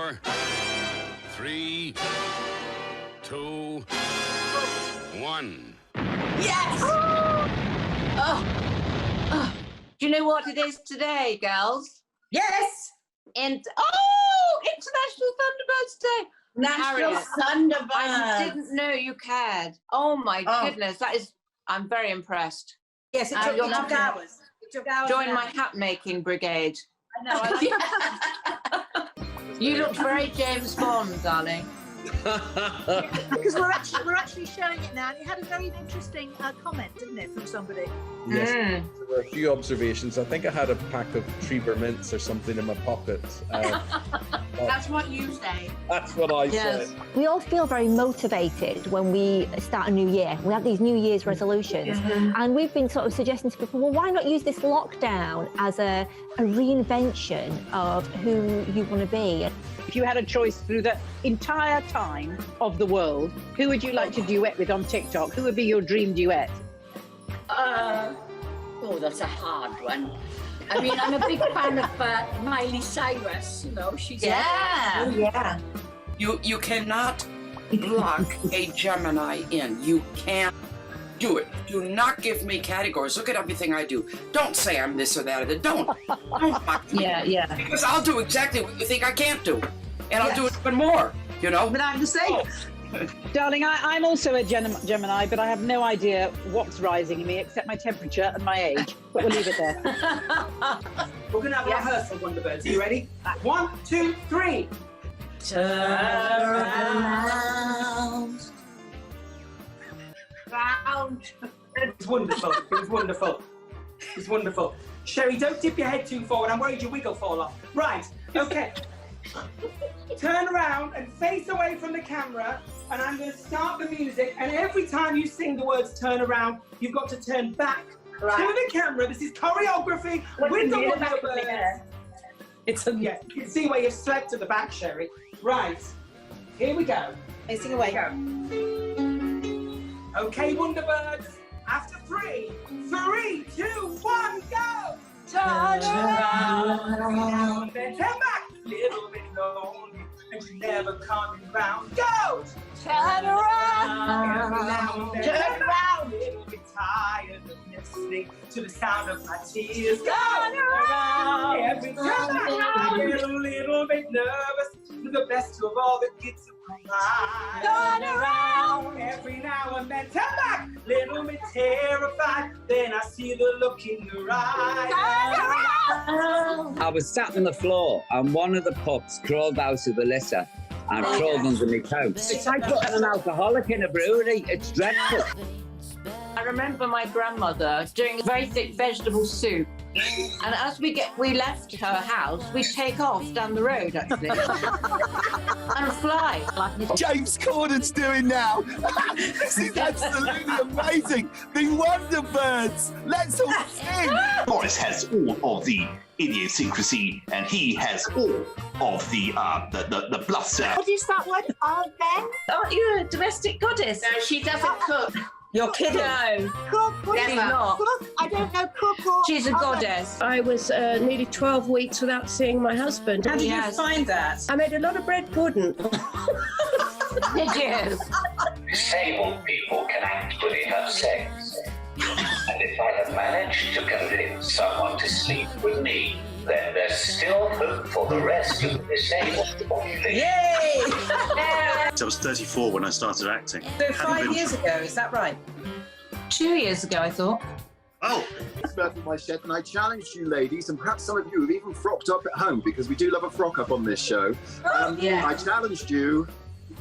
4, 3, 2, 1. Yes! Do you know what it is today, girls? Yes! International Thunderbirds Day. National Harriet, Thunderbirds. I didn't know you cared. Oh my goodness, I'm very impressed. Yes, it took hours. It took hours. Join my hat making brigade. I know. I like You looked very James Bond, darling. Because we're actually showing it now, and it had a very interesting comment, didn't it, from somebody? Yes, there were a few observations. I think I had a pack of Trieber mints or something in my pocket. That's what you say. That's what I said. We all feel very motivated when we start a new year. We have these New Year's resolutions, and we've been sort of suggesting to people, well, why not use this lockdown as a reinvention of who you want to be? If you had a choice through the entire time of the world, who would you like to duet with on TikTok? Who would be your dream duet? Oh, that's a hard one. I mean, I'm a big fan of Miley Cyrus. You know, she's Yeah. You cannot block a Gemini in. You can't do it. Do not give me categories. Look at everything I do. Don't say I'm this or that or that. Don't mock me. Yeah. Because I'll do exactly what you think I can't do. And I'll do it even more, you know? But I'm the same. Darling, I'm also a Gemini, but I have no idea what's rising in me except my temperature and my age. But we'll leave it there. We're going to have a rehearsal, Wonderbirds. Are you ready? 1, 2, 3. Turn around. It was wonderful. It was wonderful. It was wonderful. Sherry, don't dip your head too forward. I'm worried your wig will fall off. Right, okay. Turn around and face away from the camera, and I'm going to start the music, and every time you sing the words turn around, you've got to turn back to the camera. This is choreography with the Wonderbirds. You can see where you've slept at the back, Sherry. Right, here we go. Facing away. Okay, Wonderbirds, after 3, 2, 1, go! Turn around. Then turn back. Little bit lonely, and you never coming round. Go! Turn around. Every now and then, Turn around. A little bit tired of listening to the sound of my tears. Go! Turn around. Every time I get a little bit nervous, the best of all the kids have come by. Turn around. Every now and then, turn back. Little bit terrified, then I see the look in your eyes. Turn around. I was sat on the floor and one of the pups crawled out of the litter and crawled under my couch. It's like putting an alcoholic in a brewery. It's dreadful. I remember my grandmother doing a very thick vegetable soup, and as we left her house, we'd take off down the road actually and fly. James Corden's doing now. This is absolutely amazing. The Wonderbirds. Let's all sing. Boris has all of the idiosyncrasy, and he has all of the bluster. What is that word? Ben? Aren't you a domestic goddess? No, she doesn't cook. You're kidding. No. Cook? What She's is not. cook? I don't know cook or... She's a goddess. I was nearly 12 weeks without seeing my husband. How did you find that? I made a lot of bread pudding. Did you? Disabled people can actually have sex. And if I have managed to convince someone to sleep with me, then there's still hope for the rest of the disabled population. Yay! I was 34 when I started acting. So 5 years ago, is that right? 2 years ago, I thought. Oh, It's Bert from my shed, and I challenged you ladies, and perhaps some of you have even frocked up at home, because we do love a frock up on this show. I challenged you,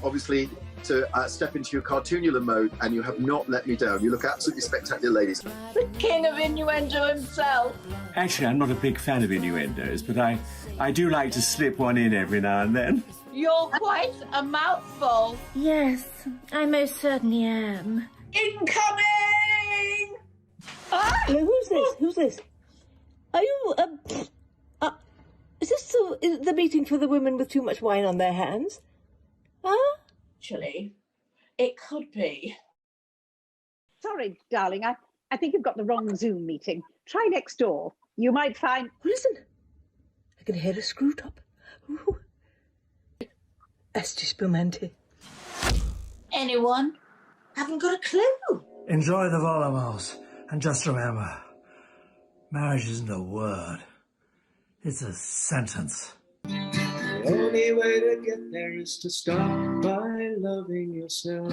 obviously, to step into your cartoonular mode, and you have not let me down. You look absolutely spectacular, ladies. The king of innuendo himself. Actually, I'm not a big fan of innuendos, but I do like to slip one in every now and then. You're quite a mouthful. Yes, I most certainly am. Incoming! Who's this? Who's this? Are you, is this the meeting for the women with too much wine on their hands? Huh? Actually, it could be. Sorry, darling, I think you've got the wrong Zoom meeting. Try next door. You might find... Listen, I can hear a screw top. Ooh. Esti spumenti. Anyone? Haven't got a clue. Enjoy the volleybals. And just remember, marriage isn't a word. It's a sentence. The only way to get there is to start by loving yourself.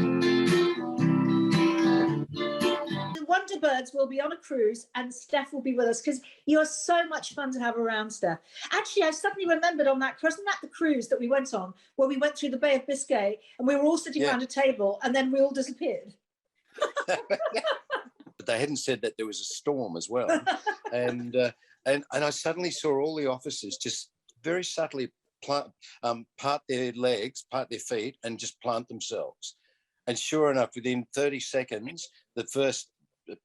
The Wonderbirds will be on a cruise and Steph will be with us because you're so much fun to have around, Steph. Actually, I suddenly remembered on that, wasn't that the cruise that we went on where we went through the Bay of Biscay and we were all sitting around a table and then we all disappeared? But they hadn't said that there was a storm as well. And I suddenly saw all the officers just very subtly part their legs, part their feet, and just plant themselves. And sure enough, within 30 seconds, the first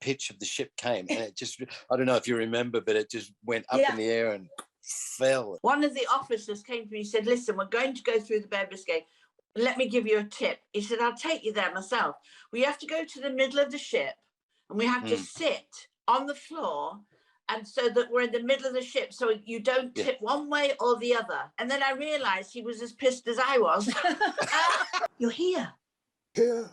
pitch of the ship came, and it just, I don't know if you remember, but it just went up in the air and fell. One of the officers came to me and said, listen, we're going to go through the Bay of Biscay. Let me give you a tip. He said, I'll take you there myself. We have to go to the middle of the ship and we have to sit on the floor, and so that we're in the middle of the ship, so you don't tip one way or the other. And then I realised he was as pissed as I was. You're here. Here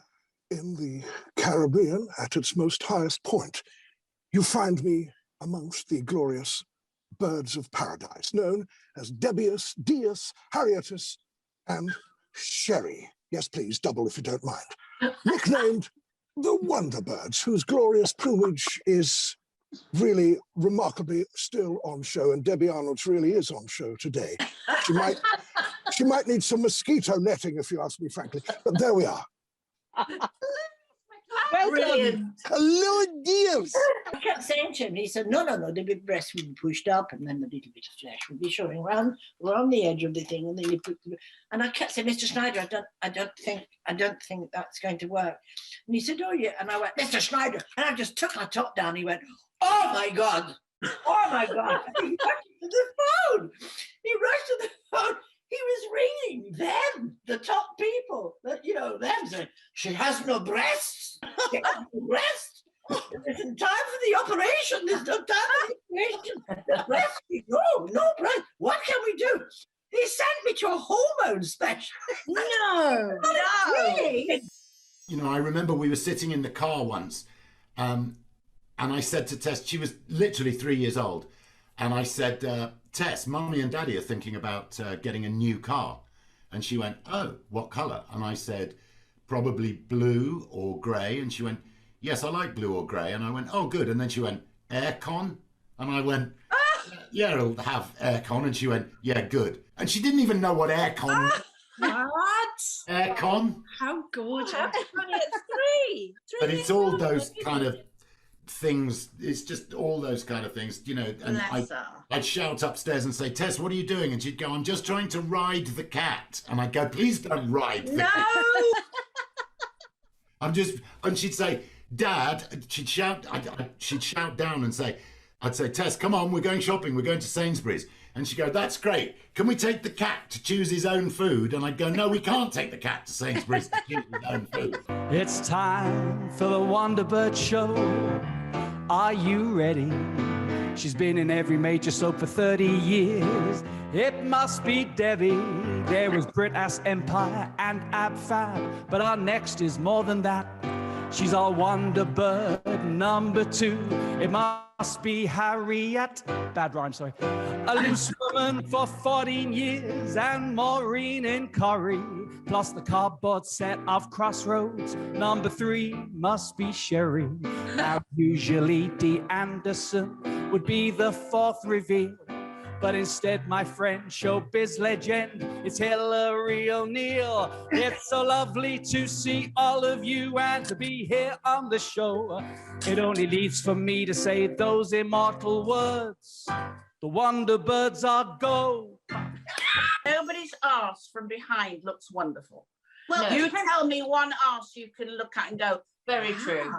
in the Caribbean, at its most highest point, you find me amongst the glorious birds of paradise, known as Debius, Dius, Harriatus, and Sherry. Yes, please, double if you don't mind. Nicknamed the Wonderbirds, whose glorious plumage is really remarkably still on show, and Debbie Arnold's really is on show today. She might need some mosquito netting, if you ask me frankly, but there we are. Brilliant. Hello, dears. I kept saying to him, he said, no, the big breast will be pushed up and then the little bit of flesh will be showing around. We're on the edge of the thing, and then you put and I kept saying, Mr. Schneider, I don't think that's going to work. And he said, oh yeah. And I went, Mr. Schneider, and I just took my top down. He went, oh my God. Oh my God. He rushed to the phone. He was ringing them, the top people, them saying, she has no breasts. She has no breasts. There's no time for the operation. There's no time for the operation. The breast, no breast. What can we do? He sent me to a hormone specialist. No. Really? You know, I remember we were sitting in the car once, and I said to Tess, she was literally 3 years old, and I said, Tess, Mummy and Daddy are thinking about getting a new car. And she went, oh, what colour? And I said, probably blue or grey. And she went, yes, I like blue or grey. And I went, oh, good. And then she went, aircon? And I went, yeah, it'll have aircon. And she went, yeah, good. And she didn't even know what aircon was. What? Aircon? How gorgeous. How funny at three. But it's all those kind of things, it's just all those kind of things, you know. And I'd shout upstairs and say, Tess, what are you doing? And she'd go, I'm just trying to ride the cat. And I'd go, please don't ride the cat. And she'd say, Dad, she'd shout down and say, I'd say, Tess, come on, we're going shopping, we're going to Sainsbury's. And she'd go, that's great. Can we take the cat to choose his own food? And I'd go, no, we can't take the cat to Sainsbury's to choose his own food. It's time for the Wonderbird show. Are you ready? She's been in every major soap for 30 years. It must be Debbie. There was Brit Ass Empire and Ab Fab, but our next is more than that. She's our Wonderbird number 2. It must be Harriet. Bad rhyme, sorry. A loose woman for 14 years and Maureen in Corrie. Plus the cardboard set of Crossroads. Number 3 must be Sherry. Now usually Dee Anderson would be the 4th reveal. But instead, my friend, showbiz legend, it's Hillary O'Neill. It's so lovely to see all of you and to be here on the show. It only leaves for me to say those immortal words. The Wonderbirds are go. Nobody's arse from behind looks wonderful. Well, you tell me one arse you can look at and go, very true.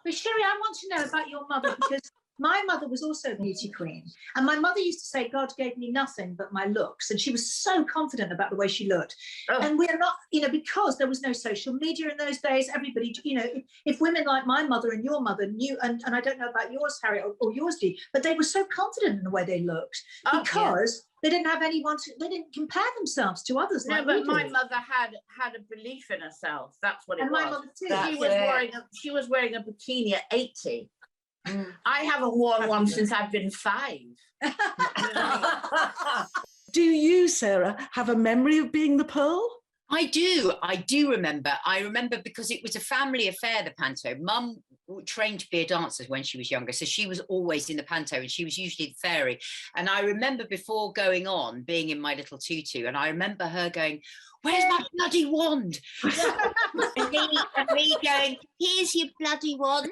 But Sherry, I want to know about your mother because My mother was also a beauty queen. And my mother used to say, God gave me nothing but my looks. And she was so confident about the way she looked. Oh. And we're not, because there was no social media in those days, everybody, if women like my mother and your mother knew, and I don't know about yours, Harriet, or yours, Dee, but they were so confident in the way they looked because they didn't have anyone they didn't compare themselves to others. No, like but we my did. mother had a belief in herself. That's what it And was. my mother too. She was wearing a bikini at 80. I haven't worn one since I've been 5. Do you, Sarah, have a memory of being the Pearl? I do remember. I remember because it was a family affair, the panto. Mum trained to be a dancer when she was younger, so she was always in the panto and she was usually the fairy. And I remember before going on, being in my little tutu, and I remember her going, "Where's my bloody wand?" and me going, "Here's your bloody wand."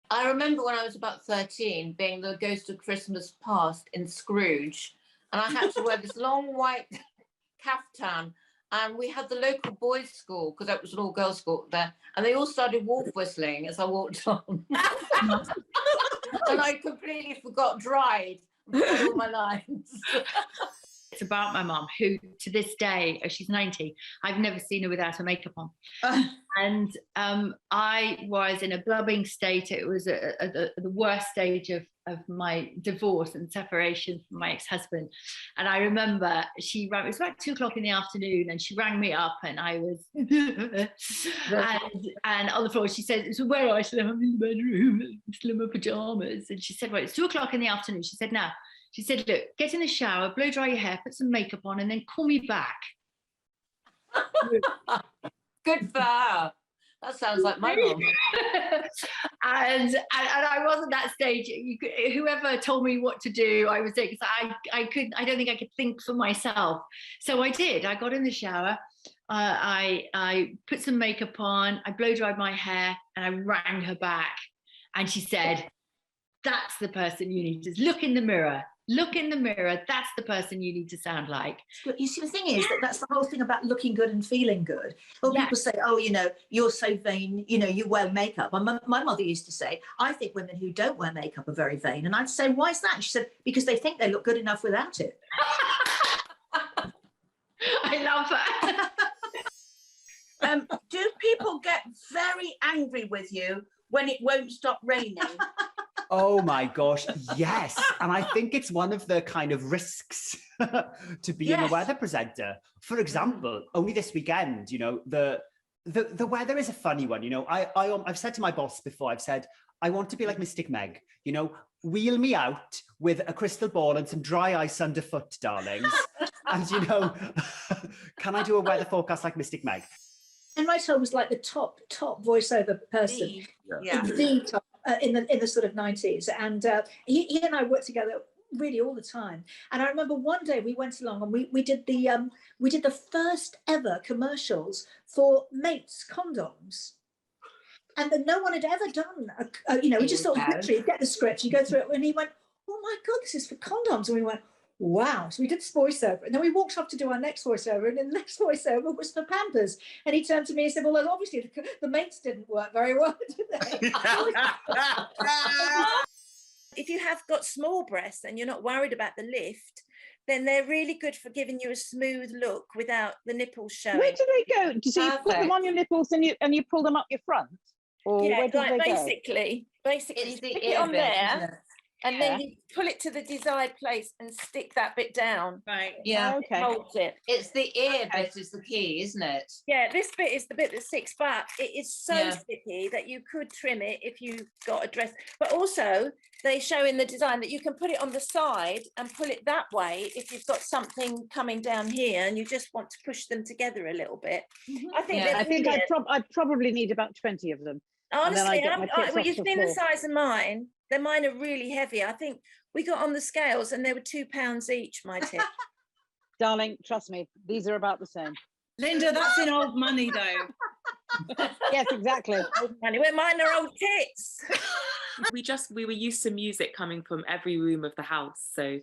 I remember when I was about 13 being the ghost of Christmas past in Scrooge, and I had to wear this long white caftan, and we had the local boys' school, because that was an all-girls school there, and they all started wolf whistling as I walked on. And I completely forgot dried all my lines. It's about my mum, who to this day, she's 90, I've never seen her without her makeup on. And I was in a blubbing state. It was the worst stage of my divorce and separation from my ex-husband. And I remember it was about 2:00 in the afternoon, and she rang me up, and I was, and on the floor, she said, "So where are I?" I said, "I'm in the bedroom, still in my pajamas." And she said, "Well, it's 2:00 in the afternoon." She said, "Now," she said, "look, get in the shower, blow dry your hair, put some makeup on, and then call me back." Good for her. That sounds like my mum. and I wasn't that stage. Whoever told me what to do, I was doing, because I don't think I could think for myself. So I did. I got in the shower. I put some makeup on. I blow dried my hair, and I rang her back. And she said, "That's the person you need to look in the mirror. Look in the mirror. That's the person you need to sound like." You see, the thing is that's the whole thing about looking good and feeling good. Well, people say, "Oh, you're so vain, you wear makeup." My mother used to say, "I think women who don't wear makeup are very vain." And I'd say, "Why is that?" And she said, "Because they think they look good enough without it." I love that. Do people get very angry with you when it won't stop raining? Oh my gosh, yes. And I think it's one of the kind of risks to being a weather presenter. For example, only this weekend, the weather is a funny one. I've said to my boss before, I've said, I want to be like Mystic Meg, wheel me out with a crystal ball and some dry ice underfoot, darlings. And, can I do a weather forecast like Mystic Meg? And Rachel was like the top voiceover person. The top. In the sort of 90s, and he and I worked together really all the time. And I remember one day we went along and we did the first ever commercials for Mates condoms, and that no one had ever done. We just thought literally get the script, you go through it, and he went, "Oh my God, this is for condoms," and we went, "Wow." So we did this voiceover, and then we walked off to do our next voiceover, and then the next voiceover was for Pampers. And he turned to me and said, "Well, obviously the Mates didn't work very well, did they?" If you have got small breasts and you're not worried about the lift, then they're really good for giving you a smooth look without the nipples showing. Where do they go? So you put them on your nipples and you pull them up your front? Or where do they basically you stick it on there. And then you pull it to the desired place and stick that bit down. Right. Yeah. Okay. Holds it. It's the ear bit is the key, isn't it? Yeah, this bit is the bit that sticks, but it is so sticky that you could trim it if you got a dress. But also, they show in the design that you can put it on the side and pull it that way if you've got something coming down here and you just want to push them together a little bit. I think I'd probably need about 20 of them. Honestly, you've seen the size of mine. Mine are really heavy. I think we got on the scales and they were £2 each, my tip. Darling, trust me, these are about the same. Linda, that's in old money though. Yes, exactly. Old money. Well, mine are old tits. we were used to music coming from every room of the house. So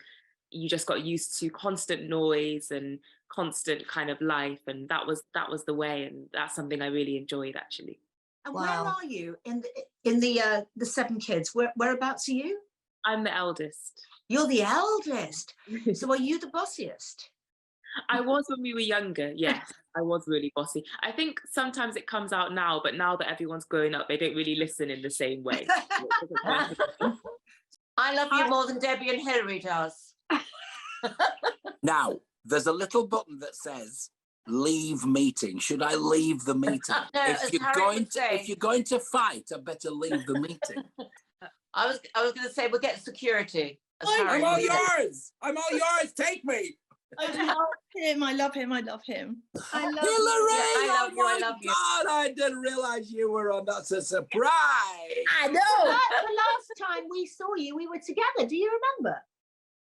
you just got used to constant noise and constant kind of life. And that was the way. And that's something I really enjoyed, actually. And Wow. where are you in the 7 kids? Whereabouts are you? I'm the eldest. You're the eldest. So are you the bossiest? I was when we were younger, yes. I was really bossy. I think sometimes it comes out now, but now that everyone's grown up, they don't really listen in the same way. I love you more than Debbie and Hilary does. Now, there's a little button that says leave meeting. Should I leave the meeting? No, as Harry would say. If you're going to fight, I better leave the meeting. I was going to say we'll get security. as Harry I'm all would say. yours. I'm all yours. Take me. I love him. I love him. I love him. I love Hillary, I love oh you, I my love you. God, I didn't realize you were on. That's a surprise. I know. The last time we saw you, we were together. Do you remember?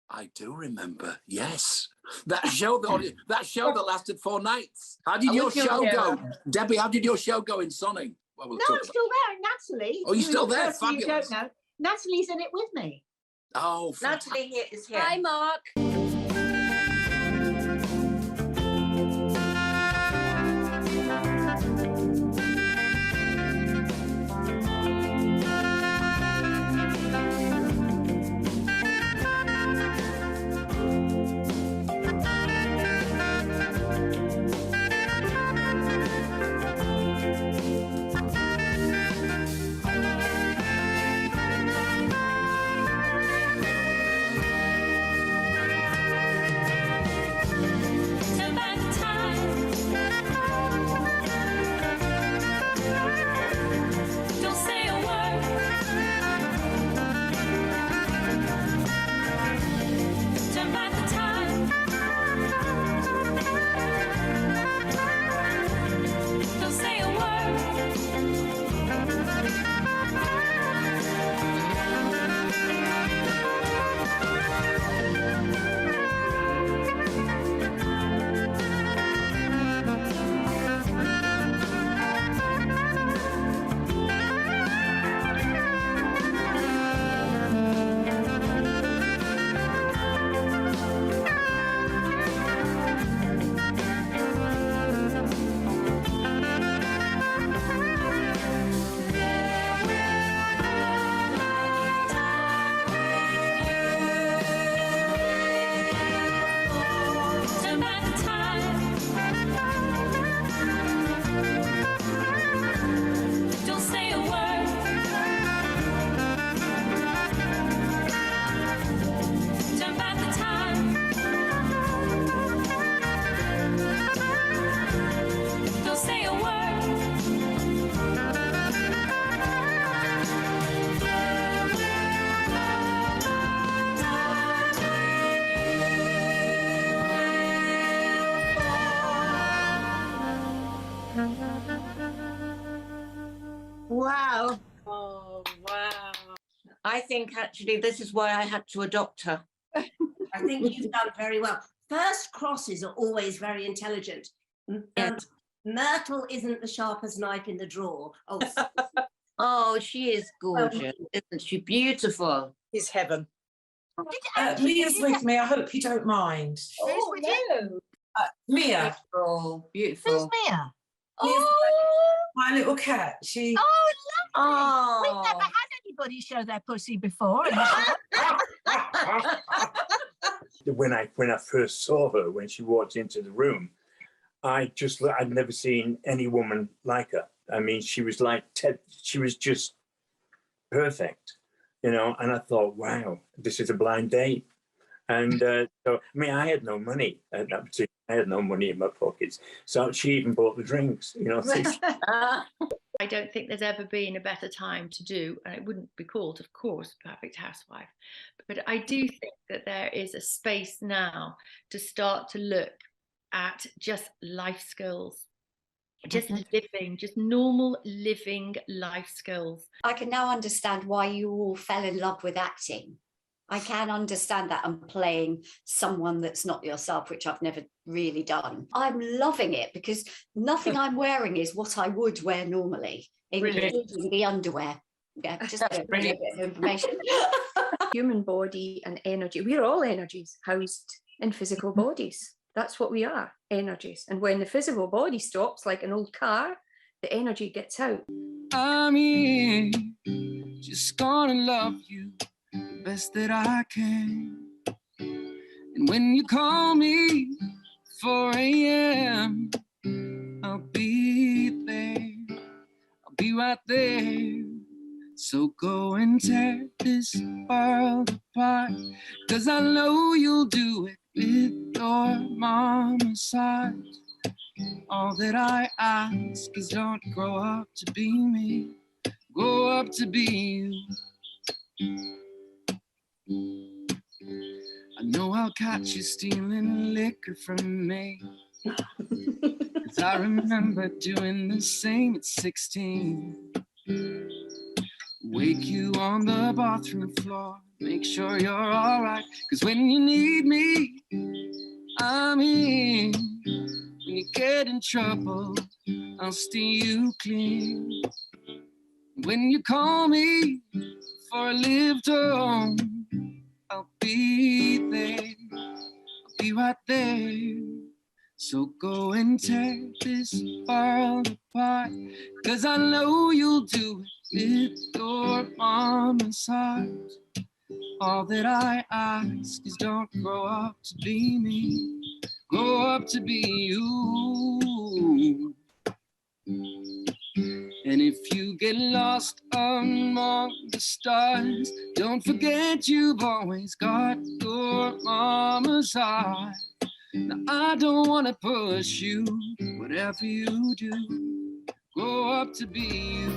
I do remember. Yes, that show that lasted 4 nights. How did your show go, Debbie? How did your show go in Sonning? Well, we'll No, talk I'm still there. And Natalie. Oh, you're who still the there? person you Fabulous. don't know. Natalie's in it with me. Oh, Natalie is here. Hi, Mark. Wow. Oh, wow. I think actually this is why I had to adopt her. I think you've done very well. First crosses are always very intelligent. Myrtle isn't the sharpest knife in the drawer. Oh, Oh, she is gorgeous, isn't she? Beautiful. It's heaven. Mia's with me. I hope you don't mind. Who's with you? Mia. Beautiful, beautiful. Who's Mia? Mia's my little cat. She. Oh, lovely. Oh. We've never had anybody show their pussy before. When I first saw her, when she walked into the room, I'd never seen any woman like her. I mean, she was like she was just perfect, you know. And I thought, wow, this is a blind date. And so, I mean, I had no money at that particular. I had no money in my pockets, so she even bought the drinks, you know. I don't think there's ever been a better time to do, and it wouldn't be called, of course, Perfect Housewife. But I do think that there is a space now to start to look at just life skills, just living, just normal living life skills. I can now understand why you all fell in love with acting. I can understand that, and playing someone that's not yourself, which I've never really done. I'm loving it because nothing I'm wearing is what I would wear normally, including the underwear. Yeah, just a bit of information. Human body and energy. We're all energies housed in physical bodies. That's what we are, energies. And when the physical body stops, like an old car, the energy gets out. I'm here, just gonna love you the best that I can. And when you call me 4 a.m., I'll be there. I'll be right there. So go and tear this world apart, 'cause I know you'll do it with your mama's side. All that I ask is don't grow up to be me, grow up to be you. I know I'll catch you stealing liquor from me, 'cause I remember doing the same at 16. Wake you on the bathroom floor, make sure you're all right, 'cause when you need me, I'm here. When you get in trouble, I'll steer you clear. When you call me for a lift home, I'll be there. I'll be right there. So go and tear this world apart, 'cause I know you'll do it with your mama's heart. All that I ask is don't grow up to be me, grow up to be you. And if you get lost among the stars, don't forget you've always got your mama's heart. Now I don't want to push you, whatever you do, grow up to be you.